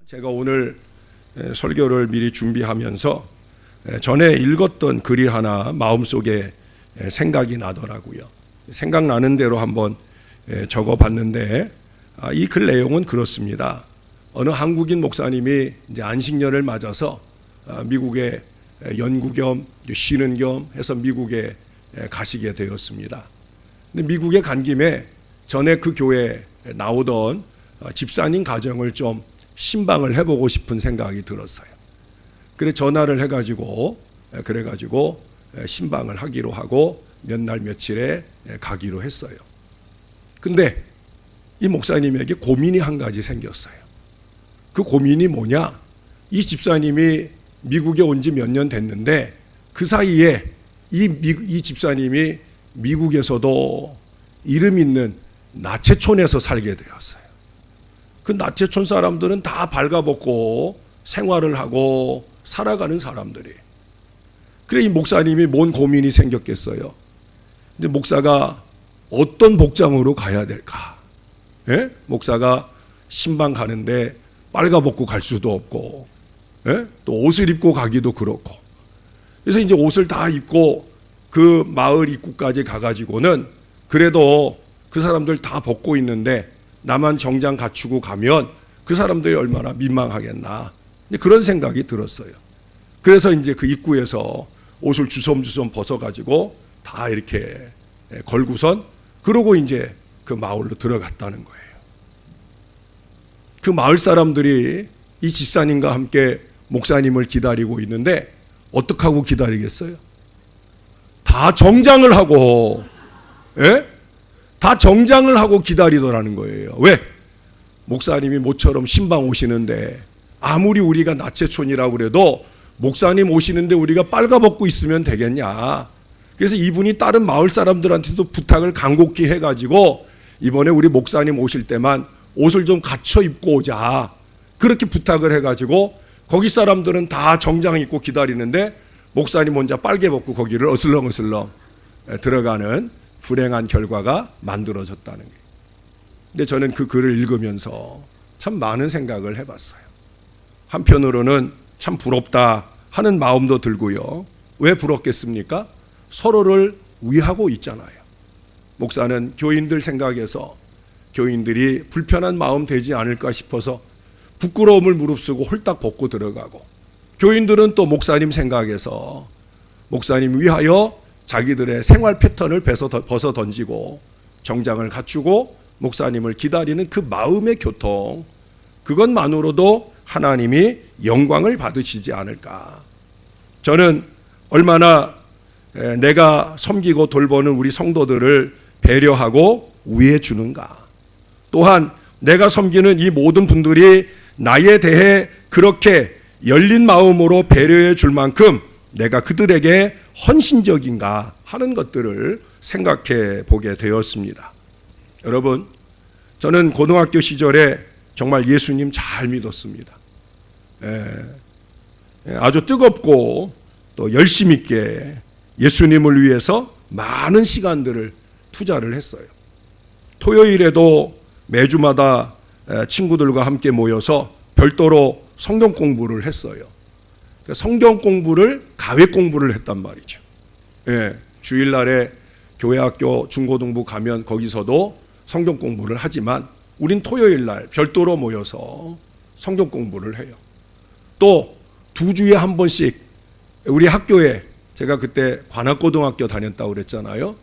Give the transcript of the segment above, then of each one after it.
제가 오늘 설교를 미리 준비하면서 전에 읽었던 글이 하나 마음속에 생각이 나더라고요. 생각나는 대로 한번 적어봤는데 이 글 내용은 그렇습니다. 어느 한국인 목사님이 이제 안식년을 맞아서 미국에 연구 겸 쉬는 겸 해서 미국에 가시게 되었습니다. 근데 미국에 간 김에 전에 그 교회에 나오던 집사님 가정을 좀 신방을 해보고 싶은 생각이 들었어요. 그래 전화를 해가지고 신방을 하기로 하고 몇 날 며칠에 가기로 했어요. 근데 이 목사님에게 고민이 한 가지 생겼어요. 그 고민이 뭐냐? 이 집사님이 미국에 온 지 몇 년 됐는데 그 사이에 이 집사님이 미국에서도 이름 있는 나체촌에서 살게 되었어요. 그 나체촌 사람들은 다 발가벗고 생활을 하고 살아가는 사람들이. 그래 이 목사님이 뭔 고민이 생겼겠어요. 근데 목사가 어떤 복장으로 가야 될까? 예? 목사가 신방 가는데 빨가벗고 갈 수도 없고, 예? 또 옷을 입고 가기도 그렇고. 그래서 이제 옷을 다 입고 그 마을 입구까지 가가지고는 그래도 그 사람들 다 벗고 있는데 나만 정장 갖추고 가면 그 사람들이 얼마나 민망하겠나. 그런 생각이 들었어요. 그래서 이제 그 입구에서 옷을 주섬주섬 벗어가지고 다 이렇게 걸고선 그러고 이제 그 마을로 들어갔다는 거예요. 그 마을 사람들이 이 집사님과 함께 목사님을 기다리고 있는데 어떻게 하고 기다리겠어요? 다 정장을 하고, 예? 다 정장을 하고 기다리더라는 거예요. 왜? 목사님이 모처럼 신방 오시는데 아무리 우리가 나체촌이라고 그래도 목사님 오시는데 우리가 빨가벗고 있으면 되겠냐. 그래서 이분이 다른 마을 사람들한테도 부탁을 간곡히 해가지고 이번에 우리 목사님 오실 때만 옷을 좀 갖춰 입고 오자. 그렇게 부탁을 해가지고 거기 사람들은 다 정장 입고 기다리는데 목사님 혼자 빨개 벗고 거기를 어슬렁어슬렁 들어가는 불행한 결과가 만들어졌다는 거예요. 근데 저는 그 글을 읽으면서 참 많은 생각을 해봤어요. 한편으로는 참 부럽다 하는 마음도 들고요. 왜 부럽겠습니까? 서로를 위하고 있잖아요. 목사는 교인들 생각해서 교인들이 불편한 마음 되지 않을까 싶어서 부끄러움을 무릅쓰고 홀딱 벗고 들어가고, 교인들은 또 목사님 생각해서 목사님 위하여 자기들의 생활 패턴을 벗어 던지고 정장을 갖추고 목사님을 기다리는 그 마음의 교통, 그것만으로도 하나님이 영광을 받으시지 않을까. 저는 얼마나 내가 섬기고 돌보는 우리 성도들을 배려하고 위해 주는가. 또한 내가 섬기는 이 모든 분들이 나에 대해 그렇게 열린 마음으로 배려해 줄 만큼 내가 그들에게 헌신적인가 하는 것들을 생각해 보게 되었습니다. 여러분, 저는 고등학교 시절에 정말 예수님 잘 믿었습니다. 아주 뜨겁고 또 열심 있게 예수님을 위해서 많은 시간들을 투자를 했어요. 토요일에도 매주마다 친구들과 함께 모여서 별도로 성경 공부를 했어요. 성경 공부를 가외 공부를 했단 말이죠. 주일날에 교회 학교 중고등부 가면 거기서도 성경 공부를 하지만 우린 토요일날 별도로 모여서 성경 공부를 해요. 또 2주에 한 번씩 우리 학교에, 제가 그때 관악고등학교 다녔다고 그랬잖아요.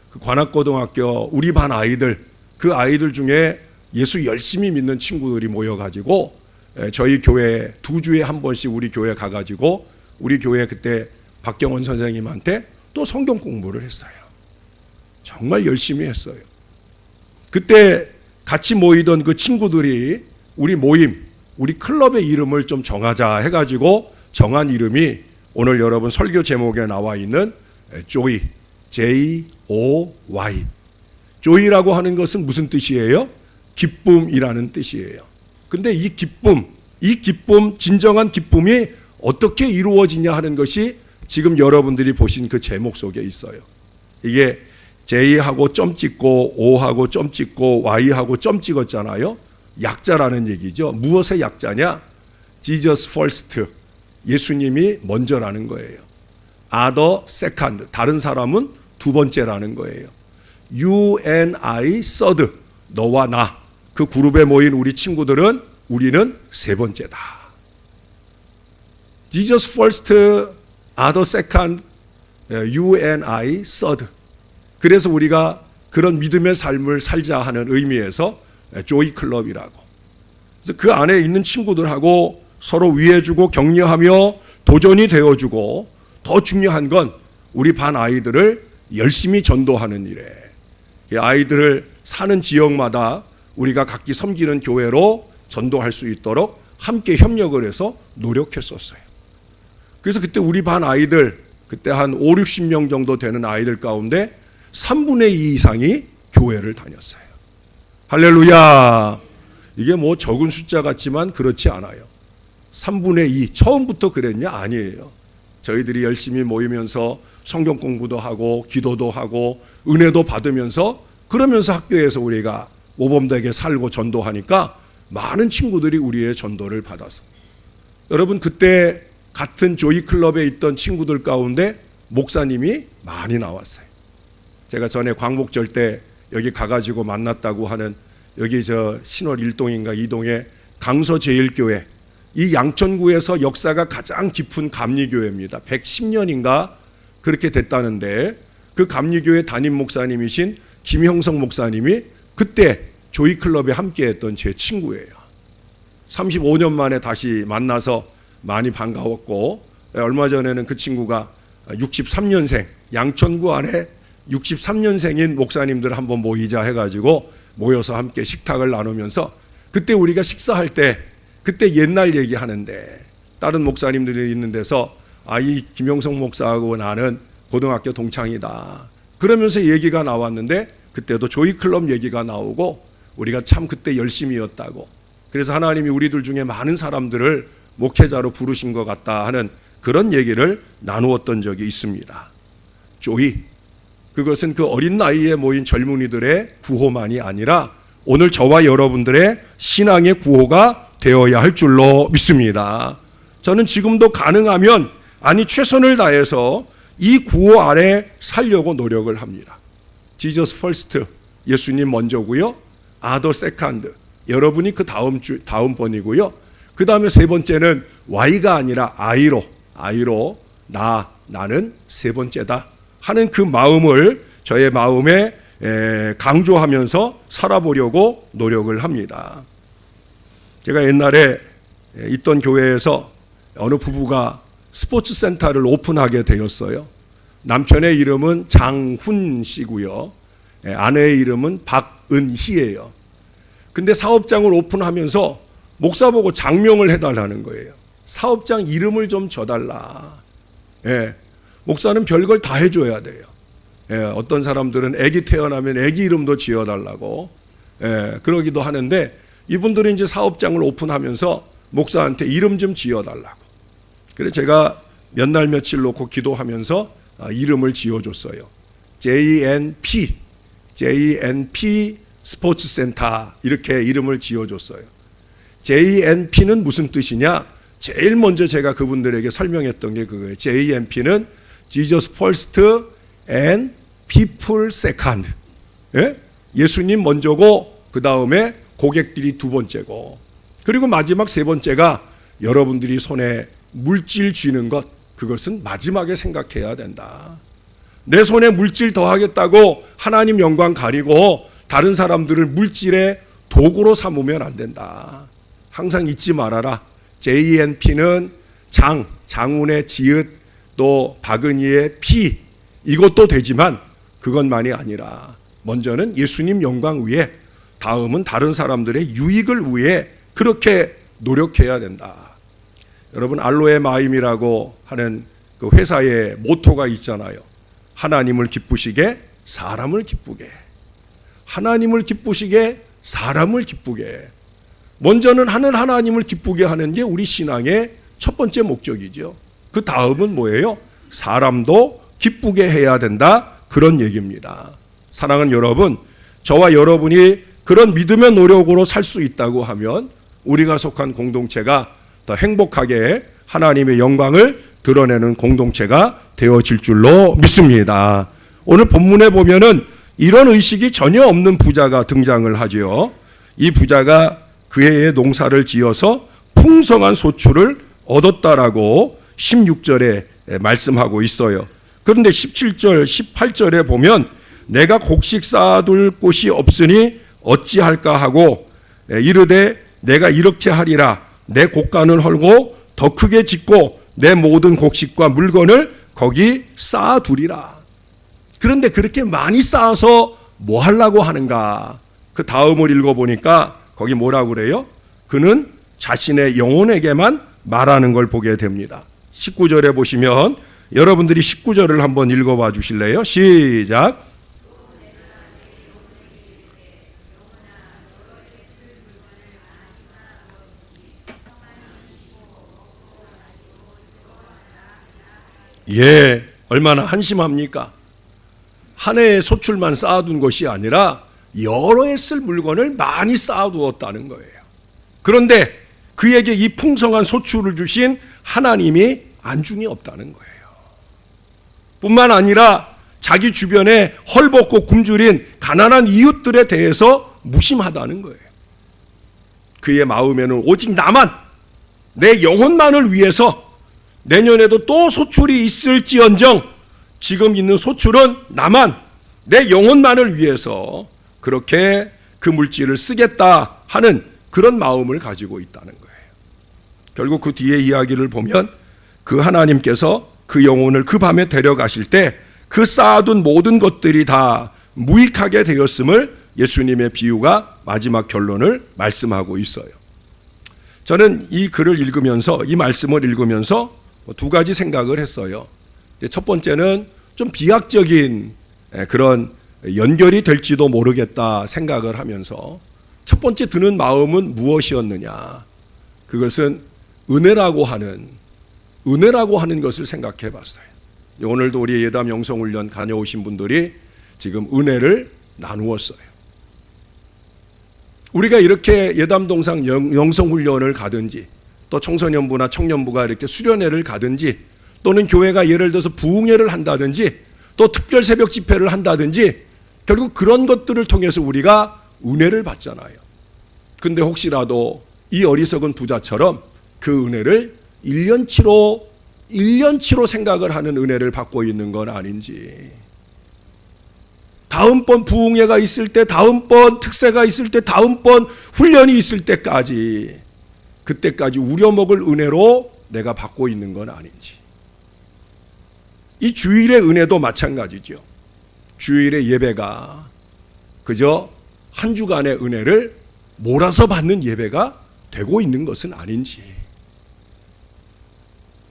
그 관악고등학교 우리 반 아이들, 그 아이들 중에 예수 열심히 믿는 친구들이 모여가지고 저희 교회에 2주에 한 번씩 우리 교회 가가지고 우리 교회 그때 박경원 선생님한테 또 성경 공부를 했어요. 정말 열심히 했어요. 그때 같이 모이던 그 친구들이 우리 모임, 우리 클럽의 이름을 좀 정하자 해가지고 정한 이름이 오늘 여러분 설교 제목에 나와 있는 조이, J-O-Y. 조이라고 하는 것은 무슨 뜻이에요? 기쁨이라는 뜻이에요. 근데 이 기쁨, 진정한 기쁨이 어떻게 이루어지냐 하는 것이 지금 여러분들이 보신 그 제목 속에 있어요. 이게 J하고 점 찍고 O하고 점 찍고 Y하고 점 찍었잖아요. 약자라는 얘기죠. 무엇의 약자냐? Jesus first. 예수님이 먼저라는 거예요. Other second. 다른 사람은 두 번째라는 거예요. You and I third. 너와 나. 그 그룹에 모인 우리 친구들은 우리는 세 번째다. Jesus first, other second, you and I third. 그래서 우리가 그런 믿음의 삶을 살자 하는 의미에서 조이 클럽이라고. 그래서 그 안에 있는 친구들하고 서로 위해주고 격려하며 도전이 되어주고, 더 중요한 건 우리 반 아이들을 열심히 전도하는 일에, 아이들을 사는 지역마다 우리가 각기 섬기는 교회로 전도할 수 있도록 함께 협력을 해서 노력했었어요. 그래서 그때 우리 반 아이들, 그때 한 5, 60명 정도 되는 아이들 가운데 3분의 2 이상이 교회를 다녔어요. 할렐루야. 이게 뭐 적은 숫자 같지만 그렇지 않아요. 3분의 2. 처음부터 그랬냐? 아니에요. 저희들이 열심히 모이면서 성경 공부도 하고 기도도 하고 은혜도 받으면서, 그러면서 학교에서 우리가 모범되게 살고 전도하니까 많은 친구들이 우리의 전도를 받아서, 여러분 그때 같은 조이 클럽에 있던 친구들 가운데 목사님이 많이 나왔어요. 제가 전에 광복절 때 여기 가가지고 만났다고 하는, 여기 저 신월 1동인가 2동의 강서제일교회, 이 양천구에서 역사가 가장 깊은 감리교회입니다. 110년인가 그렇게 됐다는데, 그 감리교회 담임 목사님이신 김형성 목사님이 그때 조이클럽에 함께했던 제 친구예요. 35년 만에 다시 만나서 많이 반가웠고, 얼마 전에는 그 친구가 63년생, 양천구 안에 63년생인 목사님들 한번 모이자 해가지고 모여서 함께 식탁을 나누면서, 그때 우리가 식사할 때 그때 옛날 얘기하는데, 다른 목사님들이 있는 데서 이 김영성 목사하고 나는 고등학교 동창이다 그러면서 얘기가 나왔는데, 그때도 조이클럽 얘기가 나오고 우리가 참 그때 열심히였다고, 그래서 하나님이 우리들 중에 많은 사람들을 목회자로 부르신 것 같다 하는 그런 얘기를 나누었던 적이 있습니다. 조이, 그것은 그 어린 나이에 모인 젊은이들의 구호만이 아니라 오늘 저와 여러분들의 신앙의 구호가 되어야 할 줄로 믿습니다. 저는 지금도 가능하면, 최선을 다해서 이 구호 아래 살려고 노력을 합니다. Jesus first, 예수님 먼저고요. Other second, 여러분이 그 다음번이고요. 그 다음에 세 번째는 Y가 아니라 I로 나는 세 번째다 하는 그 마음을 저의 마음에 강조하면서 살아보려고 노력을 합니다. 제가 옛날에 있던 교회에서 어느 부부가 스포츠 센터를 오픈하게 되었어요. 남편의 이름은 장훈 씨고요. 아내의 이름은 박은희예요. 근데 사업장을 오픈하면서 목사 보고 장명을 해달라는 거예요. 사업장 이름을 좀 줘달라. 목사는 별걸 다 해줘야 돼요. 어떤 사람들은 아기 태어나면 아기 이름도 지어달라고 그러기도 하는데, 이분들은 이제 사업장을 오픈하면서 목사한테 이름 좀 지어달라고. 그래서 제가 몇 날 며칠 놓고 기도하면서 이름을 지어줬어요. JNP 스포츠센터, 이렇게 이름을 지어줬어요. JNP는 무슨 뜻이냐? 제일 먼저 제가 그분들에게 설명했던 게 그거예요. JNP는 Jesus first and people second. 예수님 먼저고, 그 다음에 고객들이 두 번째고, 그리고 마지막 세 번째가 여러분들이 손에 물질 쥐는 것, 그것은 마지막에 생각해야 된다. 내 손에 물질 더하겠다고 하나님 영광 가리고 다른 사람들을 물질의 도구로 삼으면 안 된다. 항상 잊지 말아라. JNP는 장훈의 지읒, 또 박은희의 피, 이것도 되지만 그것만이 아니라 먼저는 예수님 영광 위에, 다음은 다른 사람들의 유익을 위해 그렇게 노력해야 된다. 여러분, 알로에 마임이라고 하는 그 회사의 모토가 있잖아요. 하나님을 기쁘시게, 사람을 기쁘게. 하나님을 기쁘시게, 사람을 기쁘게. 먼저는 하나님을 기쁘게 하는 게 우리 신앙의 첫 번째 목적이죠. 그 다음은 뭐예요? 사람도 기쁘게 해야 된다, 그런 얘기입니다. 사랑하는 여러분, 저와 여러분이 그런 믿음의 노력으로 살 수 있다고 하면 우리가 속한 공동체가 더 행복하게 하나님의 영광을 드러내는 공동체가 되어질 줄로 믿습니다. 오늘 본문에 보면은 이런 의식이 전혀 없는 부자가 등장을 하죠. 이 부자가 그 해에 농사를 지어서 풍성한 소출을 얻었다라고 16절에 말씀하고 있어요. 그런데 17절, 18절에 보면 내가 곡식 쌓아둘 곳이 없으니 어찌할까 하고 이르되 내가 이렇게 하리라. 내 곡간을 헐고 더 크게 짓고 내 모든 곡식과 물건을 거기 쌓아두리라. 그런데 그렇게 많이 쌓아서 뭐 하려고 하는가? 그 다음을 읽어보니까 거기 뭐라고 그래요? 그는 자신의 영혼에게만 말하는 걸 보게 됩니다. 19절에 보시면 여러분들이 19절을 한번 읽어봐 주실래요? 시작. 예, 얼마나 한심합니까? 한 해의 소출만 쌓아둔 것이 아니라 여러 해 쓸 물건을 많이 쌓아두었다는 거예요. 그런데 그에게 이 풍성한 소출을 주신 하나님이 안중이 없다는 거예요. 뿐만 아니라 자기 주변에 헐벗고 굶주린 가난한 이웃들에 대해서 무심하다는 거예요. 그의 마음에는 오직 나만, 내 영혼만을 위해서 내년에도 또 소출이 있을지언정 지금 있는 소출은 나만, 내 영혼만을 위해서 그렇게 그 물질을 쓰겠다 하는 그런 마음을 가지고 있다는 거예요. 결국 그 뒤에 이야기를 보면 그 하나님께서 그 영혼을 그 밤에 데려가실 때 그 쌓아둔 모든 것들이 다 무익하게 되었음을 예수님의 비유가 마지막 결론을 말씀하고 있어요. 저는 이 글을 읽으면서, 이 말씀을 읽으면서 두 가지 생각을 했어요. 첫 번째는 좀 비약적인 그런 연결이 될지도 모르겠다 생각을 하면서 첫 번째 드는 마음은 무엇이었느냐? 그것은 은혜라고 하는 것을 생각해 봤어요. 오늘도 우리 예담 영성훈련 다녀오신 분들이 지금 은혜를 나누었어요. 우리가 이렇게 예담 동상 영성훈련을 가든지 또 청소년부나 청년부가 이렇게 수련회를 가든지 또는 교회가 예를 들어서 부흥회를 한다든지 또 특별 새벽 집회를 한다든지 결국 그런 것들을 통해서 우리가 은혜를 받잖아요. 근데 혹시라도 이 어리석은 부자처럼 그 은혜를 1년치로 생각을 하는 은혜를 받고 있는 건 아닌지, 다음번 부흥회가 있을 때, 다음번 특세가 있을 때, 다음번 훈련이 있을 때까지 그때까지 우려먹을 은혜로 내가 받고 있는 건 아닌지. 이 주일의 은혜도 마찬가지죠. 주일의 예배가 그저 한 주간의 은혜를 몰아서 받는 예배가 되고 있는 것은 아닌지.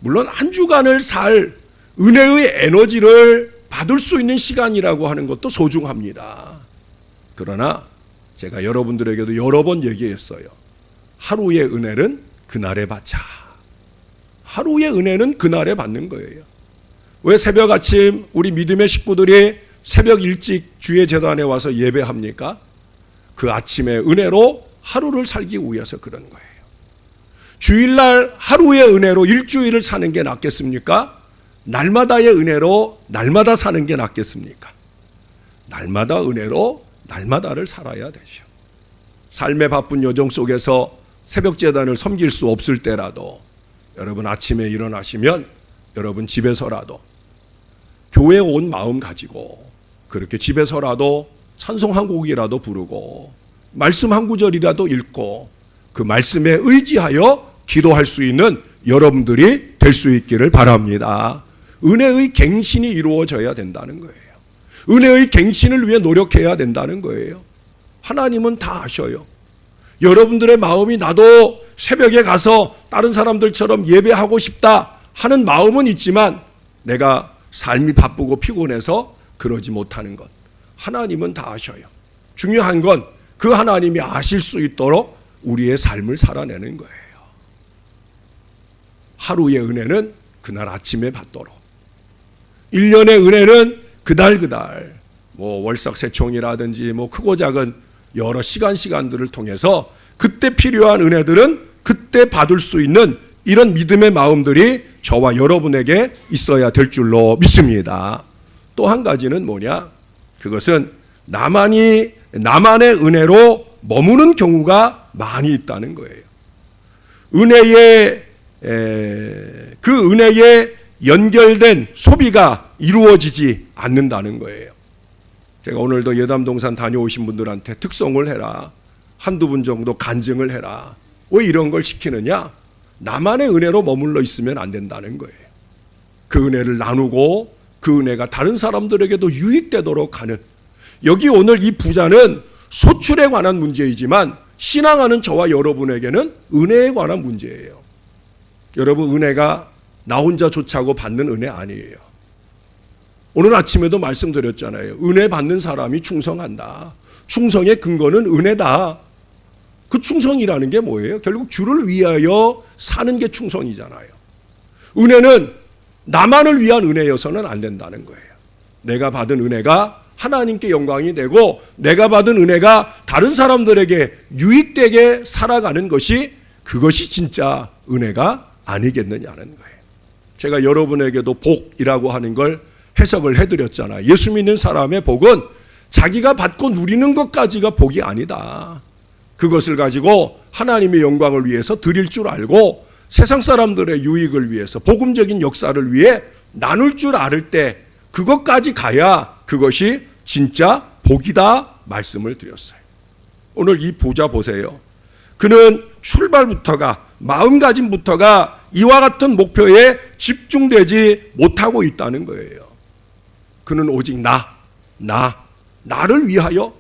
물론 한 주간을 살 은혜의 에너지를 받을 수 있는 시간이라고 하는 것도 소중합니다. 그러나 제가 여러분들에게도 여러 번 얘기했어요. 하루의 은혜는 그날에 받자. 하루의 은혜는 그날에 받는 거예요. 왜 새벽 아침 우리 믿음의 식구들이 새벽 일찍 주의 제단에 와서 예배합니까? 그 아침의 은혜로 하루를 살기 위해서 그런 거예요. 주일날 하루의 은혜로 일주일을 사는 게 낫겠습니까? 날마다의 은혜로 날마다 사는 게 낫겠습니까? 날마다 은혜로 날마다를 살아야 되죠. 삶의 바쁜 여정 속에서 새벽 제단을 섬길 수 없을 때라도 여러분 아침에 일어나시면 여러분 집에서라도 교회에 온 마음 가지고 그렇게 집에서라도 찬송 한 곡이라도 부르고 말씀 한 구절이라도 읽고 그 말씀에 의지하여 기도할 수 있는 여러분들이 될 수 있기를 바랍니다. 은혜의 갱신이 이루어져야 된다는 거예요. 은혜의 갱신을 위해 노력해야 된다는 거예요. 하나님은 다 아셔요. 여러분들의 마음이 나도 새벽에 가서 다른 사람들처럼 예배하고 싶다 하는 마음은 있지만 내가 삶이 바쁘고 피곤해서 그러지 못하는 것 하나님은 다 아셔요. 중요한 건 그 하나님이 아실 수 있도록 우리의 삶을 살아내는 거예요. 하루의 은혜는 그날 아침에 받도록, 1년의 은혜는 그달 월삭새총이라든지 크고 작은 여러 시간들을 통해서 그때 필요한 은혜들은 그때 받을 수 있는 이런 믿음의 마음들이 저와 여러분에게 있어야 될 줄로 믿습니다. 또 한 가지는 뭐냐? 그것은 나만의 은혜로 머무는 경우가 많이 있다는 거예요. 그 은혜에 연결된 소비가 이루어지지 않는다는 거예요. 제가 오늘도 예담동산 다녀오신 분들한테 특송을 해라, 한두 분 정도 간증을 해라, 왜 이런 걸 시키느냐? 나만의 은혜로 머물러 있으면 안 된다는 거예요. 그 은혜를 나누고 그 은혜가 다른 사람들에게도 유익되도록 하는, 여기 오늘 이 부자는 소출에 관한 문제이지만 신앙하는 저와 여러분에게는 은혜에 관한 문제예요. 여러분, 은혜가 나 혼자 좋자고 받는 은혜 아니에요. 오늘 아침에도 말씀드렸잖아요. 은혜 받는 사람이 충성한다. 충성의 근거는 은혜다. 그 충성이라는 게 뭐예요? 결국 주를 위하여 사는 게 충성이잖아요. 은혜는 나만을 위한 은혜여서는 안 된다는 거예요. 내가 받은 은혜가 하나님께 영광이 되고 내가 받은 은혜가 다른 사람들에게 유익되게 살아가는 것이, 그것이 진짜 은혜가 아니겠느냐는 거예요. 제가 여러분에게도 복이라고 하는 걸 해석을 해드렸잖아요. 예수 믿는 사람의 복은 자기가 받고 누리는 것까지가 복이 아니다. 그것을 가지고 하나님의 영광을 위해서 드릴 줄 알고 세상 사람들의 유익을 위해서 복음적인 역사를 위해 나눌 줄 알을 때 그것까지 가야 그것이 진짜 복이다 말씀을 드렸어요. 오늘 이 부자 보세요. 그는 출발부터가, 마음가짐부터가 이와 같은 목표에 집중되지 못하고 있다는 거예요. 그는 오직 나를 위하여,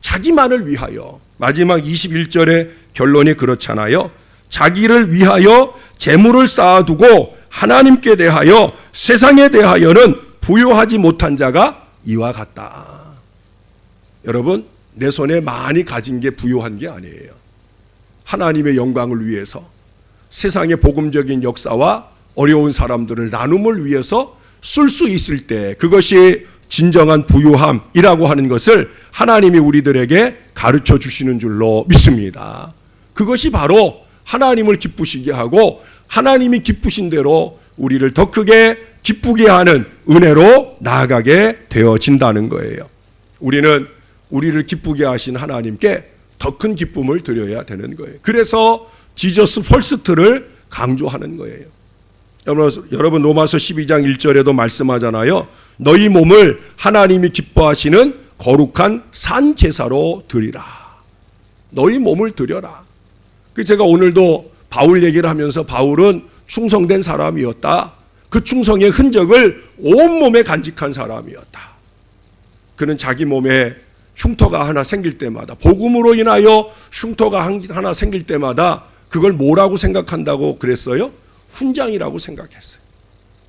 자기만을 위하여. 마지막 21절의 결론이 그렇잖아요. 자기를 위하여 재물을 쌓아두고 하나님께 대하여, 세상에 대하여는 부유하지 못한 자가 이와 같다. 여러분, 내 손에 많이 가진 게 부유한 게 아니에요. 하나님의 영광을 위해서, 세상의 복음적인 역사와 어려운 사람들을 나눔을 위해서 쓸 수 있을 때, 그것이 진정한 부유함이라고 하는 것을 하나님이 우리들에게 가르쳐 주시는 줄로 믿습니다. 그것이 바로 하나님을 기쁘시게 하고 하나님이 기쁘신 대로 우리를 더 크게 기쁘게 하는 은혜로 나아가게 되어진다는 거예요. 우리는 우리를 기쁘게 하신 하나님께 더 큰 기쁨을 드려야 되는 거예요. 그래서 지저스 퍼스트를 강조하는 거예요. 여러분 로마서 12장 1절에도 말씀하잖아요. 너희 몸을 하나님이 기뻐하시는 거룩한 산 제사로 드리라. 너희 몸을 드려라. 제가 오늘도 바울 얘기를 하면서 바울은 충성된 사람이었다. 그 충성의 흔적을 온몸에 간직한 사람이었다. 그는 자기 몸에 흉터가 하나 생길 때마다, 복음으로 인하여 흉터가 하나 생길 때마다 그걸 뭐라고 생각한다고 그랬어요? 훈장이라고 생각했어요.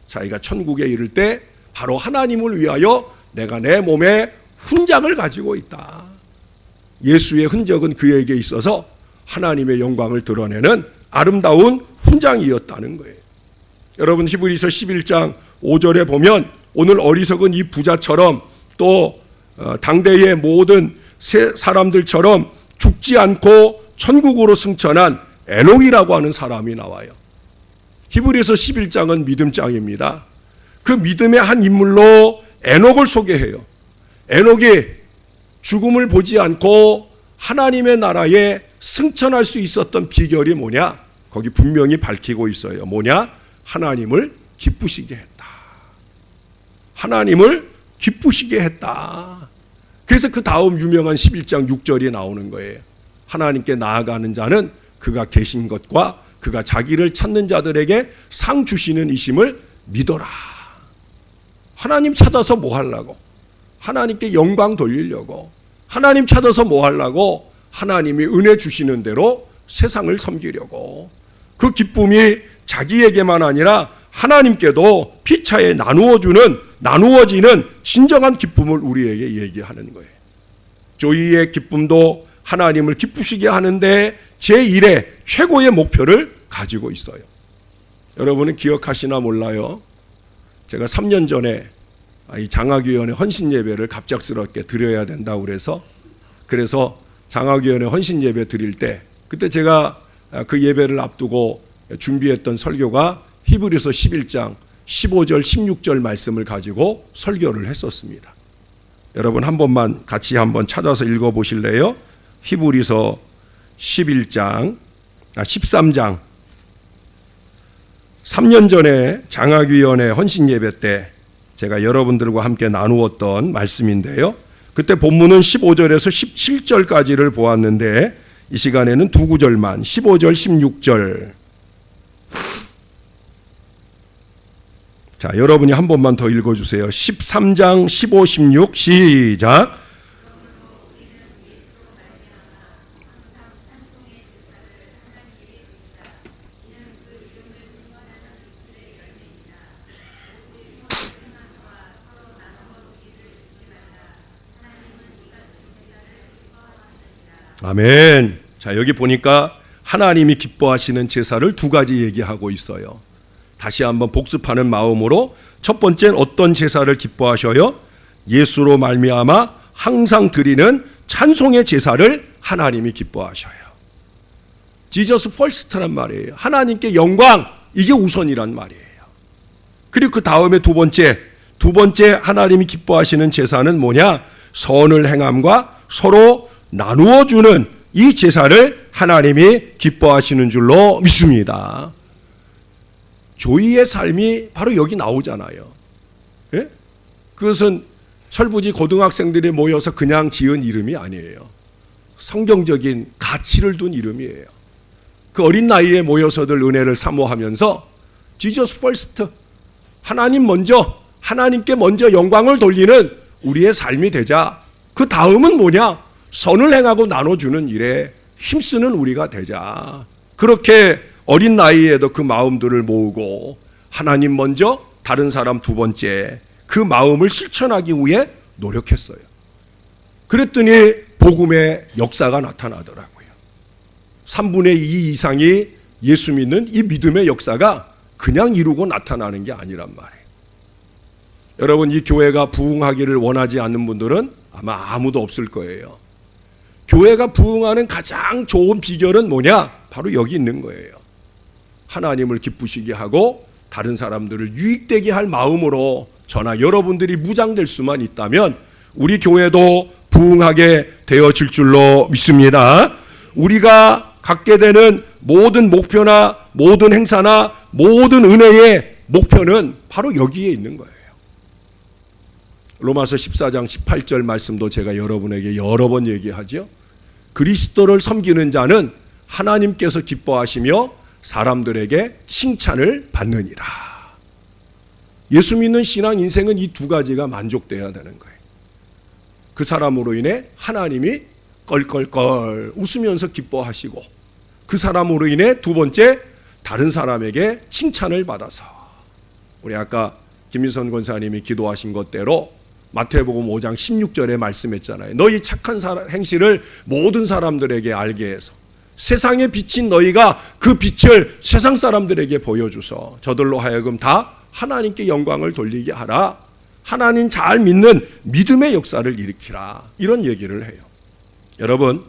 자기가 천국에 이를 때 바로 하나님을 위하여 내가 내 몸에 훈장을 가지고 있다. 예수의 흔적은 그에게 있어서 하나님의 영광을 드러내는 아름다운 훈장이었다는 거예요. 여러분, 히브리서 11장 5절에 보면 오늘 어리석은 이 부자처럼 또 당대의 모든 사람들처럼 죽지 않고 천국으로 승천한 에녹이라고 하는 사람이 나와요. 히브리서 11장은 믿음장입니다. 그 믿음의 한 인물로 에녹을 소개해요. 에녹이 죽음을 보지 않고 하나님의 나라에 승천할 수 있었던 비결이 뭐냐? 거기 분명히 밝히고 있어요. 뭐냐? 하나님을 기쁘시게 했다. 하나님을 기쁘시게 했다. 그래서 그 다음 유명한 11장 6절이 나오는 거예요. 하나님께 나아가는 자는 그가 계신 것과 그가 자기를 찾는 자들에게 상 주시는 이심을 믿어라. 하나님 찾아서 뭐 하려고? 하나님께 영광 돌리려고. 하나님 찾아서 뭐 하려고? 하나님이 은혜 주시는 대로 세상을 섬기려고. 그 기쁨이 자기에게만 아니라 하나님께도 피차에 나누어지는 진정한 기쁨을 우리에게 얘기하는 거예요. 조이의 기쁨도 하나님을 기쁘시게 하는데 제1의 최고의 목표를 가지고 있어요. 여러분은 기억하시나 몰라요. 제가 3년 전에 이 장학위원회 헌신 예배를 갑작스럽게 드려야 된다고 그래서 장학위원회 헌신 예배 드릴 때, 그때 제가 그 예배를 앞두고 준비했던 설교가 히브리서 11장 15절 16절 말씀을 가지고 설교를 했었습니다. 여러분 한 번만 같이 한번 찾아서 읽어보실래요? 히브리서 13장 3년 전에 장학위원회 헌신예배 때 제가 여러분들과 함께 나누었던 말씀인데요. 그때 본문은 15절에서 17절까지를 보았는데 이 시간에는 두 구절만 15절 16절. 자, 여러분이 한 번만 더 읽어주세요. 13장 15, 16 시작. 아멘. 자, 여기 보니까 하나님이 기뻐하시는 제사를 두 가지 얘기하고 있어요. 다시 한번 복습하는 마음으로 첫 번째는 어떤 제사를 기뻐하셔요? 예수로 말미암아 항상 드리는 찬송의 제사를 하나님이 기뻐하셔요. 지저스 퍼스트란 말이에요. 하나님께 영광, 이게 우선이란 말이에요. 그리고 그 다음에 두 번째 하나님이 기뻐하시는 제사는 뭐냐? 선을 행함과 서로 나누어 주는 이 제사를 하나님이 기뻐하시는 줄로 믿습니다. 조이의 삶이 바로 여기 나오잖아요. 예? 그것은 철부지 고등학생들이 모여서 그냥 지은 이름이 아니에요. 성경적인 가치를 둔 이름이에요. 그 어린 나이에 모여서들 은혜를 사모하면서 지저스 퍼스트, 하나님 먼저, 하나님께 먼저 영광을 돌리는 우리의 삶이 되자. 그 다음은 뭐냐? 선을 행하고 나눠주는 일에 힘쓰는 우리가 되자. 그렇게 어린 나이에도 그 마음들을 모으고 하나님 먼저, 다른 사람 두 번째, 그 마음을 실천하기 위해 노력했어요. 그랬더니 복음의 역사가 나타나더라고요. 3분의 2 이상이 예수 믿는 이 믿음의 역사가 그냥 이루고 나타나는 게 아니란 말이에요. 여러분, 이 교회가 부흥하기를 원하지 않는 분들은 아마 아무도 없을 거예요. 교회가 부흥하는 가장 좋은 비결은 뭐냐? 바로 여기 있는 거예요. 하나님을 기쁘시게 하고 다른 사람들을 유익되게 할 마음으로 저나 여러분들이 무장될 수만 있다면 우리 교회도 부흥하게 되어질 줄로 믿습니다. 우리가 갖게 되는 모든 목표나 모든 행사나 모든 은혜의 목표는 바로 여기에 있는 거예요. 로마서 14장 18절 말씀도 제가 여러분에게 여러 번 얘기하죠. 그리스도를 섬기는 자는 하나님께서 기뻐하시며 사람들에게 칭찬을 받느니라. 예수 믿는 신앙 인생은 이 두 가지가 만족돼야 되는 거예요. 그 사람으로 인해 하나님이 껄껄껄 웃으면서 기뻐하시고, 그 사람으로 인해 두 번째, 다른 사람에게 칭찬을 받아서. 우리 아까 김민선 권사님이 기도하신 것대로 마태복음 5장 16절에 말씀했잖아요. 너희 착한 행실을 모든 사람들에게 알게 해서 세상에 비친 너희가 그 빛을 세상 사람들에게 보여줘서 저들로 하여금 다 하나님께 영광을 돌리게 하라. 하나님 잘 믿는 믿음의 역사를 일으키라. 이런 얘기를 해요. 여러분,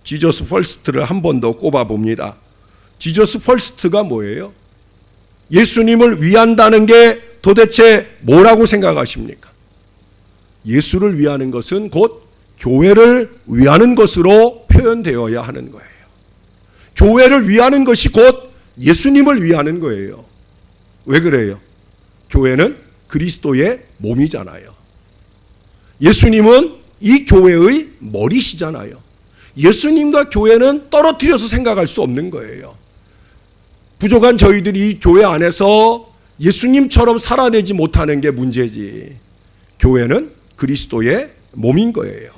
지저스 퍼스트를 한 번 더 꼽아봅니다. 지저스 퍼스트가 뭐예요? 예수님을 위한다는 게 도대체 뭐라고 생각하십니까? 예수를 위하는 것은 곧 교회를 위하는 것으로 표현되어야 하는 거예요. 교회를 위하는 것이 곧 예수님을 위하는 거예요. 왜 그래요? 교회는 그리스도의 몸이잖아요. 예수님은 이 교회의 머리시잖아요. 예수님과 교회는 떨어뜨려서 생각할 수 없는 거예요. 부족한 저희들이 이 교회 안에서 예수님처럼 살아내지 못하는 게 문제지. 교회는 그리스도의 몸인 거예요.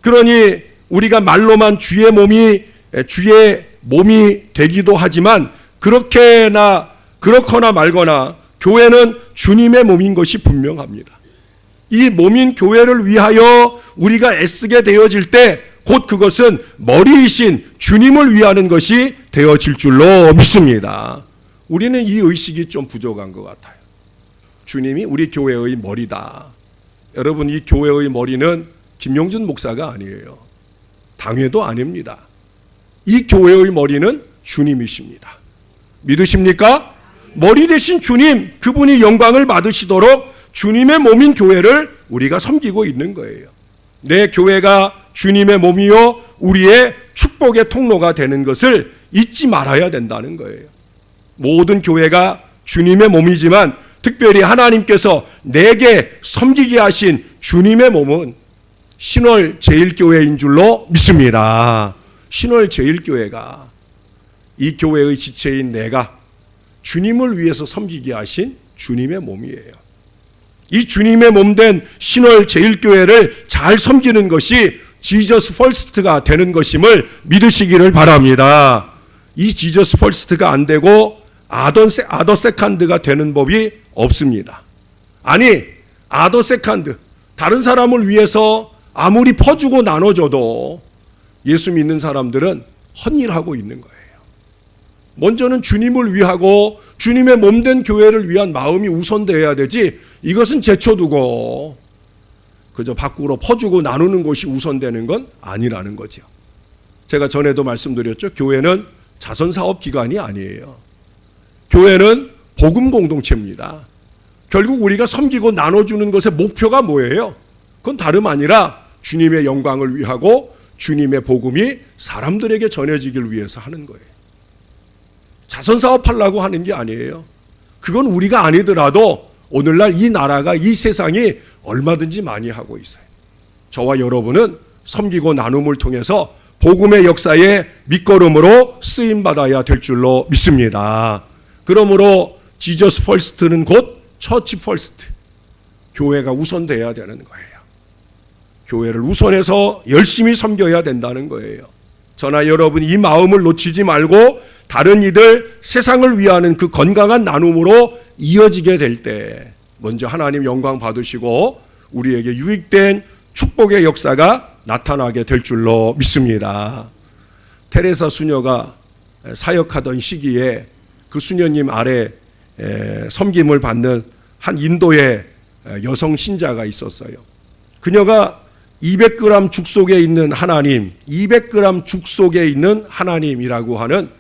그러니 우리가 말로만 주의 몸이 되기도 하지만 그렇거나 말거나 교회는 주님의 몸인 것이 분명합니다. 이 몸인 교회를 위하여 우리가 애쓰게 되어질 때 곧 그것은 머리이신 주님을 위하는 것이 되어질 줄로 믿습니다. 우리는 이 의식이 좀 부족한 것 같아요. 주님이 우리 교회의 머리다. 여러분, 이 교회의 머리는 김용준 목사가 아니에요. 당회도 아닙니다. 이 교회의 머리는 주님이십니다. 믿으십니까? 머리 대신 주님, 그분이 영광을 받으시도록 주님의 몸인 교회를 우리가 섬기고 있는 거예요. 내 교회가 주님의 몸이요 우리의 축복의 통로가 되는 것을 잊지 말아야 된다는 거예요. 모든 교회가 주님의 몸이지만 특별히 하나님께서 내게 섬기게 하신 주님의 몸은 신월 제일교회인 줄로 믿습니다. 신월 제일교회가 이 교회의 지체인 내가 주님을 위해서 섬기게 하신 주님의 몸이에요. 이 주님의 몸된 신월 제일교회를 잘 섬기는 것이 지저스 퍼스트가 되는 것임을 믿으시기를 바랍니다. 이 지저스 퍼스트가 안 되고 아더 세컨드가 되는 법이 없습니다. 아니, 아더 세컨드, 다른 사람을 위해서 아무리 퍼주고 나눠줘도 예수 믿는 사람들은 헛일하고 있는 거예요. 먼저는 주님을 위하고 주님의 몸된 교회를 위한 마음이 우선되어야 되지, 이것은 제쳐두고 그저 밖으로 퍼주고 나누는 것이 우선되는 건 아니라는 거죠. 제가 전에도 말씀드렸죠. 교회는 자선사업 기관이 아니에요. 교회는 복음 공동체입니다. 결국 우리가 섬기고 나눠주는 것의 목표가 뭐예요? 그건 다름 아니라 주님의 영광을 위하고 주님의 복음이 사람들에게 전해지길 위해서 하는 거예요. 자선사업 하려고 하는 게 아니에요. 그건 우리가 아니더라도 오늘날 이 나라가, 이 세상이 얼마든지 많이 하고 있어요. 저와 여러분은 섬기고 나눔을 통해서 복음의 역사의 밑거름으로 쓰임받아야 될 줄로 믿습니다. 그러므로 지저스 퍼스트는 곧 처치 퍼스트, 교회가 우선돼야 되는 거예요. 교회를 우선해서 열심히 섬겨야 된다는 거예요. 저나 여러분 이 마음을 놓치지 말고 다른 이들, 세상을 위하는 그 건강한 나눔으로 이어지게 될 때 먼저 하나님 영광 받으시고 우리에게 유익된 축복의 역사가 나타나게 될 줄로 믿습니다. 테레사 수녀가 사역하던 시기에 그 수녀님 아래 섬김을 받는 한 인도의 여성 신자가 있었어요. 그녀가 200g 죽 속에 있는 하나님, 200g 죽 속에 있는 하나님이라고 하는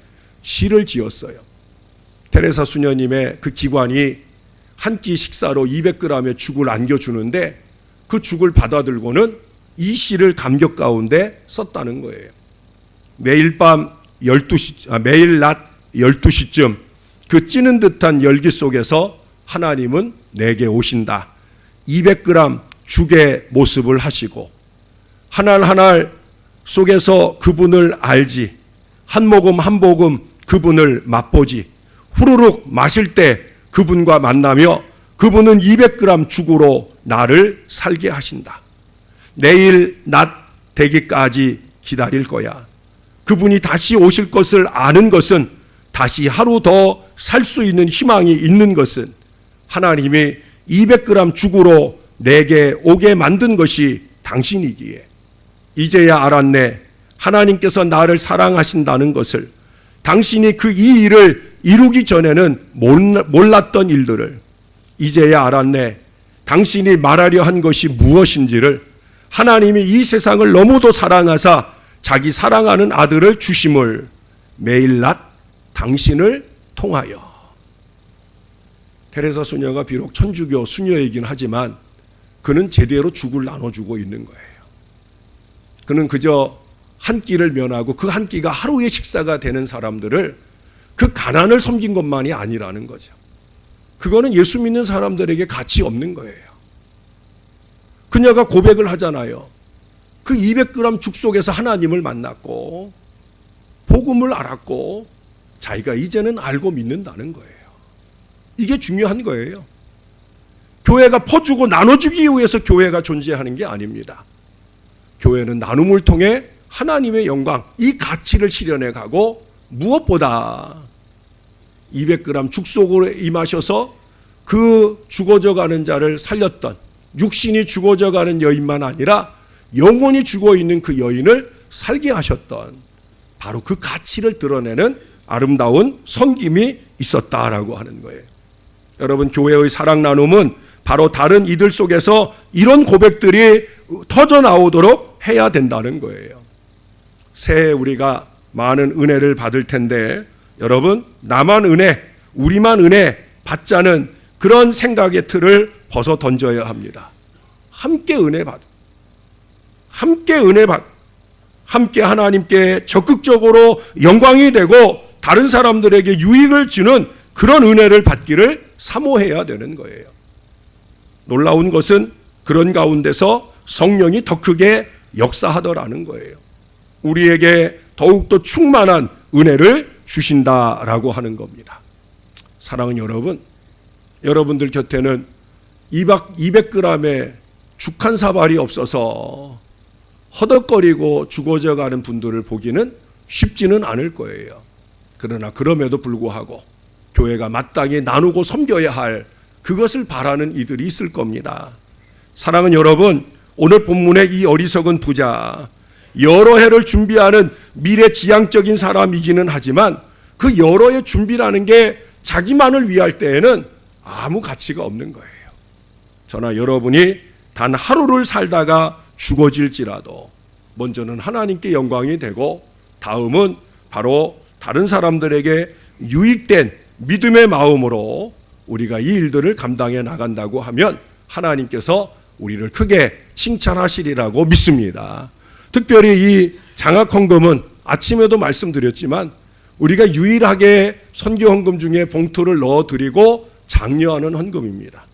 시를 지었어요. 테레사 수녀님의 그 기관이 한 끼 식사로 200g의 죽을 안겨주는데 그 죽을 받아들고는 이 시를 감격 가운데 썼다는 거예요. 매일 낮 12시쯤 그 찌는 듯한 열기 속에서 하나님은 내게 오신다. 200g 죽의 모습을 하시고 한 알 한 알 속에서 그분을 알지, 한 모금 한 모금 그분을 맛보지, 후루룩 마실 때 그분과 만나며 그분은 200g 죽으로 나를 살게 하신다. 내일 낮 되기까지 기다릴 거야. 그분이 다시 오실 것을 아는 것은, 다시 하루 더 살 수 있는 희망이 있는 것은 하나님이 200g 죽으로 내게 오게 만든 것이 당신이기에 이제야 알았네. 하나님께서 나를 사랑하신다는 것을, 당신이 그 이 일을 이루기 전에는 몰랐던 일들을 이제야 알았네. 당신이 말하려 한 것이 무엇인지를, 하나님이 이 세상을 너무도 사랑하사 자기 사랑하는 아들을 주심을 매일 낮 당신을 통하여. 테레사 수녀가 비록 천주교 수녀이긴 하지만 그는 제대로 죽을 나눠주고 있는 거예요. 그는 그저 한 끼를 면하고 그 한 끼가 하루의 식사가 되는 사람들을, 그 가난을 섬긴 것만이 아니라는 거죠. 그거는 예수 믿는 사람들에게 가치 없는 거예요. 그녀가 고백을 하잖아요. 그 200g 죽 속에서 하나님을 만났고 복음을 알았고 자기가 이제는 알고 믿는다는 거예요. 이게 중요한 거예요. 교회가 퍼주고 나눠주기 위해서 교회가 존재하는 게 아닙니다. 교회는 나눔을 통해 하나님의 영광, 이 가치를 실현해 가고, 무엇보다 200g 죽 속으로 임하셔서 그 죽어져 가는 자를 살렸던, 육신이 죽어져 가는 여인만 아니라 영혼이 죽어 있는 그 여인을 살게 하셨던, 바로 그 가치를 드러내는 아름다운 섬김이 있었다라고 하는 거예요. 여러분, 교회의 사랑 나눔은 바로 다른 이들 속에서 이런 고백들이 터져 나오도록 해야 된다는 거예요. 새해 우리가 많은 은혜를 받을 텐데 여러분, 나만 은혜, 우리만 은혜 받자는 그런 생각의 틀을 벗어 던져야 합니다. 함께 은혜 받, 함께 하나님께 적극적으로 영광이 되고 다른 사람들에게 유익을 주는 그런 은혜를 받기를 사모해야 되는 거예요. 놀라운 것은 그런 가운데서 성령이 더 크게 역사하더라는 거예요. 우리에게 더욱더 충만한 은혜를 주신다라고 하는 겁니다. 사랑하는 여러분, 여러분들 곁에는 200g의 죽 한 사발이 없어서 허덕거리고 죽어져가는 분들을 보기는 쉽지는 않을 거예요. 그러나 그럼에도 불구하고 교회가 마땅히 나누고 섬겨야 할 그것을 바라는 이들이 있을 겁니다. 사랑하는 여러분, 오늘 본문의 이 어리석은 부자, 여러 해를 준비하는 미래지향적인 사람이기는 하지만 그 여러 해 준비라는 게 자기만을 위할 때에는 아무 가치가 없는 거예요. 저나 여러분이 단 하루를 살다가 죽어질지라도 먼저는 하나님께 영광이 되고 다음은 바로 다른 사람들에게 유익된 믿음의 마음으로 우리가 이 일들을 감당해 나간다고 하면 하나님께서 우리를 크게 칭찬하시리라고 믿습니다. 특별히 이 장학헌금은 아침에도 말씀드렸지만 우리가 유일하게 선교헌금 중에 봉투를 넣어드리고 장려하는 헌금입니다.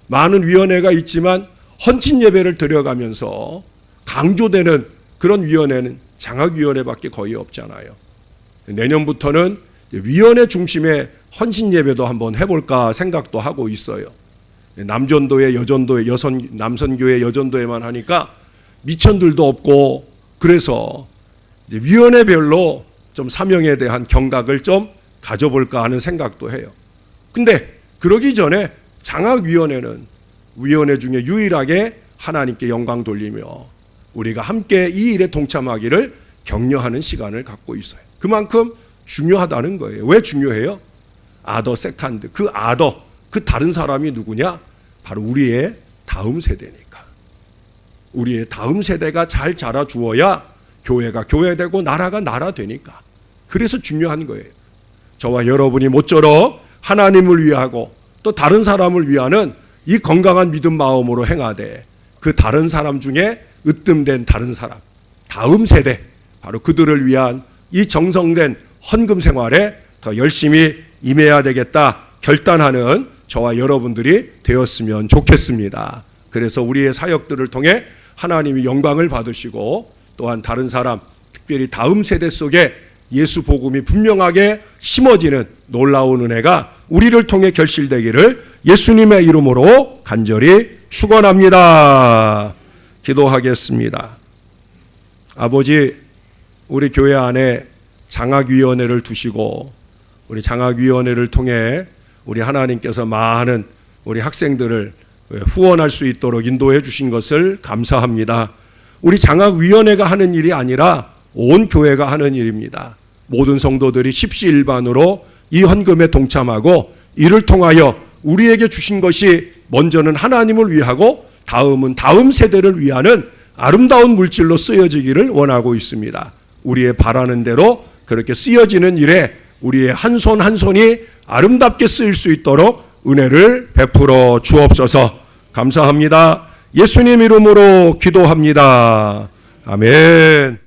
많은 위원회가 있지만 헌신 예배를 드려가면서 강조되는 그런 위원회는 장학위원회밖에 거의 없잖아요. 내년부터는 위원회 중심의 헌신 예배도 한번 해볼까 생각도 하고 있어요. 남전도회, 여전도회, 남선교회, 여전도회만 하니까 미천들도 없고 그래서 이제 위원회별로 좀 사명에 대한 경각을 좀 가져볼까 하는 생각도 해요. 근데 그러기 전에 장학위원회는 위원회 중에 유일하게 하나님께 영광 돌리며 우리가 함께 이 일에 동참하기를 격려하는 시간을 갖고 있어요. 그만큼 중요하다는 거예요. 왜 중요해요? 아더 세컨드, 그 다른 사람이 누구냐? 바로 우리의 다음 세대니까. 우리의 다음 세대가 잘 자라주어야 교회가 교회되고 나라가 나라 되니까. 그래서 중요한 거예요. 저와 여러분이 모쪼록 하나님을 위하고 또 다른 사람을 위하는 이 건강한 믿음 마음으로 행하되 그 다른 사람 중에 으뜸된 다른 사람, 다음 세대, 바로 그들을 위한 이 정성된 헌금 생활에 더 열심히 임해야 되겠다 결단하는 저와 여러분들이 되었으면 좋겠습니다. 그래서 우리의 사역들을 통해 하나님이 영광을 받으시고 또한 다른 사람, 특별히 다음 세대 속에 예수 복음이 분명하게 심어지는 놀라운 은혜가 우리를 통해 결실되기를 예수님의 이름으로 간절히 축원합니다. 기도하겠습니다. 아버지, 우리 교회 안에 장학위원회를 두시고 우리 장학위원회를 통해 우리 하나님께서 많은 우리 학생들을 후원할 수 있도록 인도해 주신 것을 감사합니다. 우리 장학위원회가 하는 일이 아니라 온 교회가 하는 일입니다. 모든 성도들이 십시일반으로 이 헌금에 동참하고 이를 통하여 우리에게 주신 것이 먼저는 하나님을 위하고 다음은 다음 세대를 위하는 아름다운 물질로 쓰여지기를 원하고 있습니다. 우리의 바라는 대로 그렇게 쓰여지는 일에 우리의 한 손 한 손이 아름답게 쓰일 수 있도록 은혜를 베풀어 주옵소서. 감사합니다. 예수님 이름으로 기도합니다. 아멘.